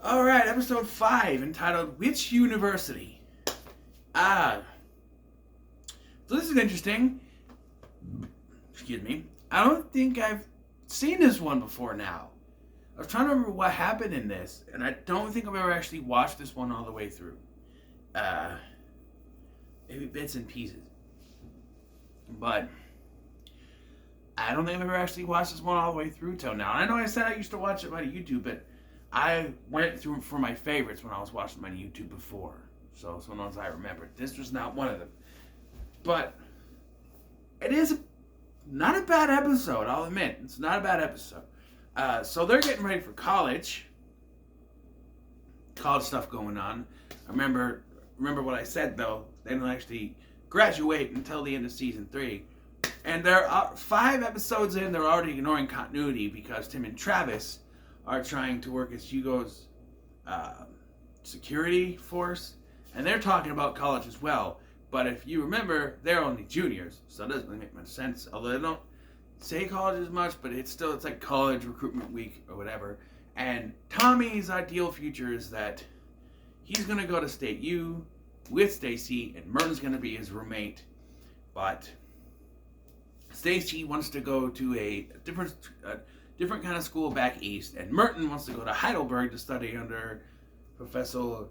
All right, episode 5, entitled Which University? Ah, so this is interesting. Excuse me. I don't think I've seen this one before now. I was trying to remember what happened in this, and I don't think I've ever actually watched this one all the way through. Uh, Maybe bits and pieces. But I don't think I've ever actually watched this one all the way through till now. And I know I said I used to watch it on YouTube, but I went through for my favorites when I was watching my YouTube before. So some ones I remembered. This was not one of them. But it is not a bad episode, I'll admit. It's not a bad episode. So they're getting ready for college. College stuff going on. I remember what I said, though. They don't actually graduate until the end of season 3. And there are 5 episodes in, they're already ignoring continuity because Tim and Travis are trying to work as Hugo's security force. And they're talking about college as well. But if you remember, they're only juniors, so it doesn't really make much sense. Although they don't say college as much, but it's like college recruitment week or whatever. And Tommy's ideal future is that he's going to go to State U with Stacy, and Merton's going to be his roommate. But Stacy wants to go to a different kind of school back east, and Merton wants to go to Heidelberg to study under Professor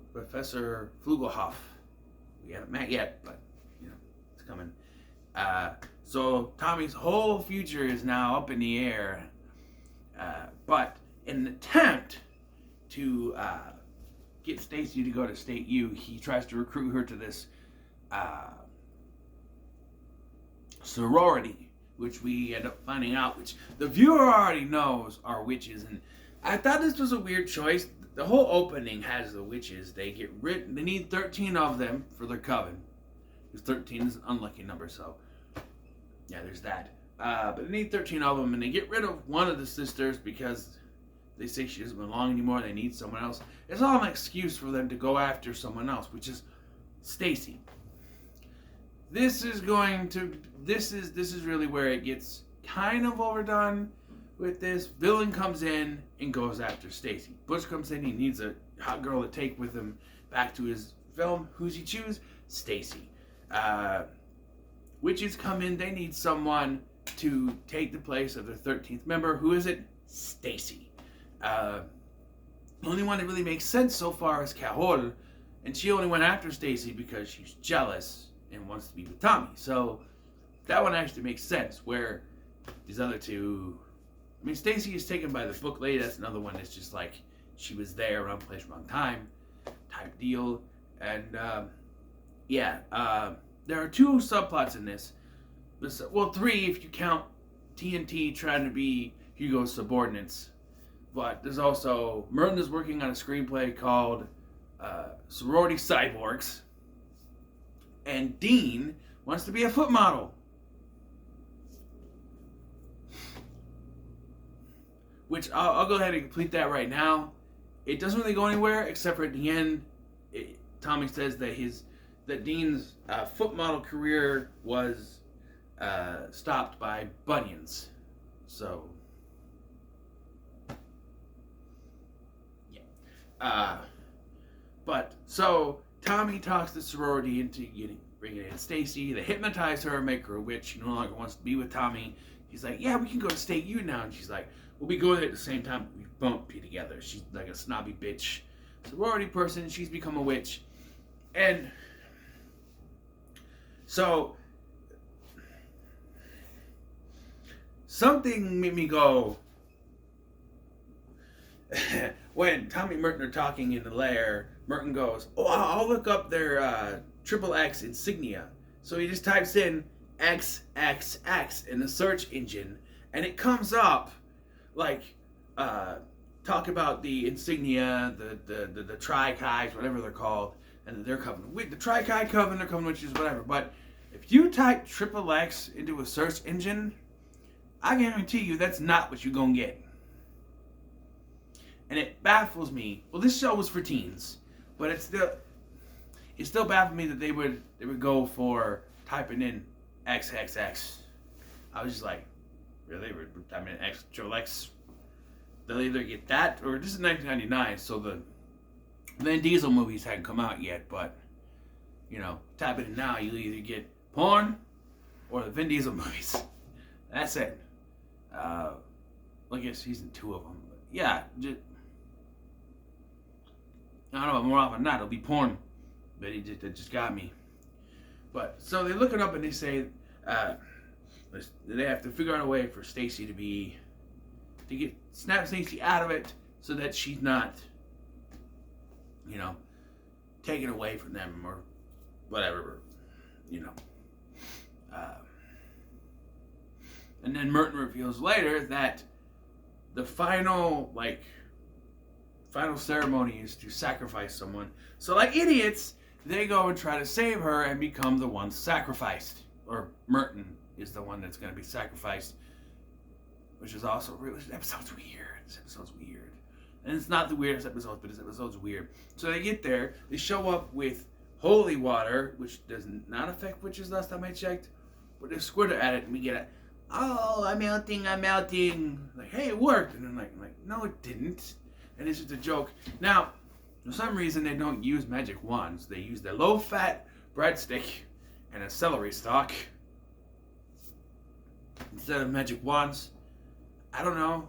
Flugelhoff. We haven't met yet, but it's coming. So Tommy's whole future is now up in the air. But in an attempt to get Stacy to go to State U, he tries to recruit her to this sorority, which we end up finding out, which the viewer already knows are witches. And I thought this was a weird choice. The whole opening has the witches. They need 13 of them for their coven. Because 13 is an unlucky number, so yeah, there's that. But they need 13 of them, and they get rid of one of the sisters because they say she doesn't belong anymore. They need someone else. It's all an excuse for them to go after someone else, which is Stacy. This is really where it gets kind of overdone with this. Villain comes in and goes after Stacy. Butch comes in, he needs a hot girl to take with him back to his film. Who's he choose? Stacy. Witches come in, they need someone to take the place of their 13th member. Who is it? Stacy. The only one that really makes sense so far is Cajol, and she only went after Stacy because she's jealous and wants to be with Tommy. So that one actually makes sense, where these other two, I mean, Stacy is taken by the book lady. That's another one that's just like she was there, wrong place, wrong time type deal. And there are 2 subplots in this. Well, 3 if you count TNT trying to be Hugo's subordinates. But there's also, Merton is working on a screenplay called Sorority Cyborgs. And Dean wants to be a foot model. Which I'll go ahead and complete that right now. It doesn't really go anywhere except for at the end. Tommy says that Dean's foot model career was stopped by bunions. So, yeah. So Tommy talks the sorority into bringing in Stacy. They hypnotize her, make her a witch. She no longer wants to be with Tommy. He's like, yeah, we can go to State U now. And she's like, we'll be going there at the same time. We won't be together. She's like a snobby bitch sorority person. She's become a witch. And so something made me go, when Tommy and Merton are talking in the lair, Merton goes, oh, I'll look up their XXX insignia. So he just types in XXX in the search engine, and it comes up like, talk about the insignia, the Tri-Chis, whatever they're called, and their coven. The Tri-Chi coven, their coven witches, whatever. But if you type XXX into a search engine, I guarantee you that's not what you're gonna get. And it baffles me. Well, this show was for teens, but it still baffled me that they would go for typing in XXX. I was just like, really? We're typing in XXX? They'll either get that, or this is 1999, so the Vin Diesel movies hadn't come out yet, but tap it in now. You either get porn or the Vin Diesel movies. That's it. Look at season 2 of them. But yeah, I don't know. More often than not, it'll be porn. But it just got me. But so they look it up and they say they have to figure out a way for Stacy to snap Stacy out of it so that she's not, taken away from them or whatever, And then Merton reveals later that the final ceremony is to sacrifice someone. So like idiots, they go and try to save her and become the ones sacrificed. Or Merton is the one that's going to be sacrificed. Which is also this episode's weird. And it's not the weirdest episode, but this episode's weird. So they get there, they show up with holy water, which does not affect witches last time I checked. But they squirt it at it and we get I'm melting. Like, hey, it worked. And then like, no, it didn't. And it's just a joke. Now, for some reason, they don't use magic wands. They use their low-fat breadstick and a celery stalk instead of magic wands. I don't know.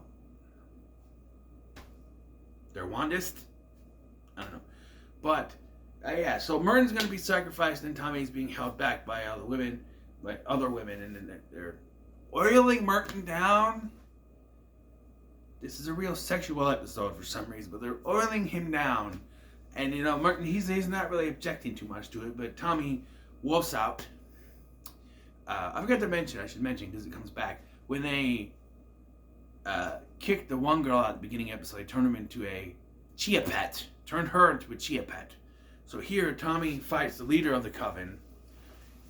They're wandist? I don't know. But, yeah, so Merton's going to be sacrificed and Tommy's being held back by other women, and then they're oiling Merton down. This is a real sexual episode for some reason, but they're oiling him down. And, Merton, he's not really objecting too much to it, but Tommy wolfs out. I forgot to mention, I should mention because it comes back. When they kicked the one girl out at the beginning episode, they turned her into a chia pet. So here, Tommy fights the leader of the coven,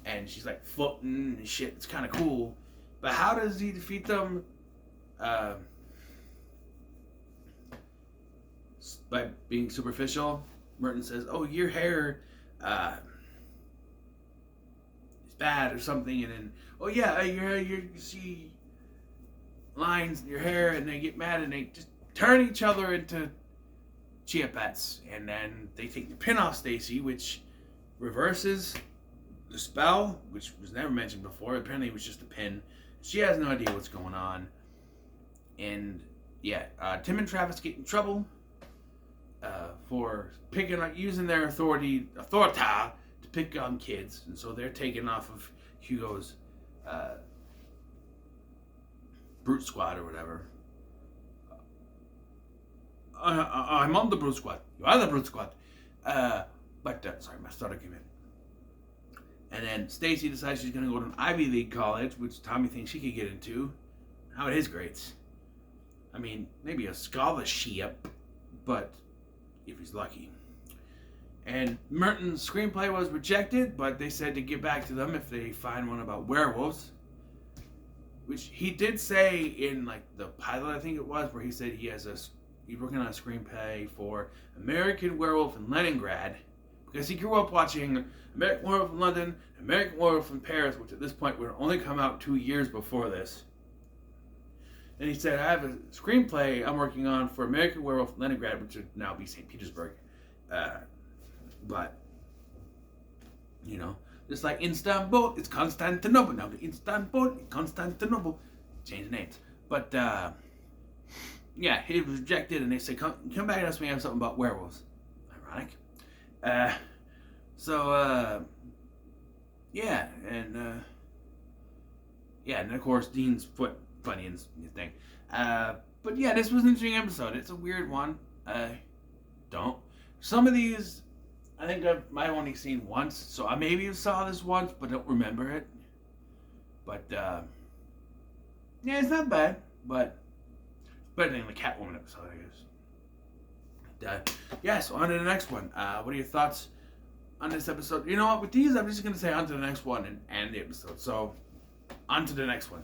and she's like floating and shit. It's kind of cool. But how does he defeat them? By being superficial. Merton says, "Oh, your hair is bad or something," and then, "Oh yeah, you see lines in your hair," and they get mad and they just turn each other into chia pets, and then they take the pin off Stacy, which reverses the spell, which was never mentioned before. Apparently, it was just a pin. She has no idea what's going on, and yeah, Tim and Travis get in trouble for using their authority to pick on kids, and so they're taken off of Hugo's brute squad or whatever. I'm on the brute squad. You are the brute squad. Sorry, my stutter came in. And then Stacy decides she's going to go to an Ivy League college, which Tommy thinks she could get into. How are his grades? I mean, maybe a scholarship, but if he's lucky. And Merton's screenplay was rejected, but they said to get back to them if they find one about werewolves. Which he did say in the pilot, I think it was, where he said he's working on a screenplay for American Werewolf in Leningrad, because he grew up watching American Werewolf in London, American Werewolf in Paris, which at this point would only come out 2 years before this. And he said, I have a screenplay I'm working on for American Werewolf in Leningrad, which would now be St. Petersburg. But, just like Istanbul, it's Constantinople. Now, Istanbul, Constantinople. Change the names. But, yeah, he was rejected, and they said, come back and ask me, I have something about werewolves. Ironic. Yeah, and of course, Dean's foot bunion's thing. But yeah, this was an interesting episode. It's a weird one. Some of these, I think I've only seen once, so I maybe saw this once, but don't remember it. But, yeah, it's not bad, but better than the Catwoman episode, I guess. Yeah, so on to the next one. What are your thoughts on this episode? You know what, with these, I'm just going to say on to the next one and end the episode. So, on to the next one.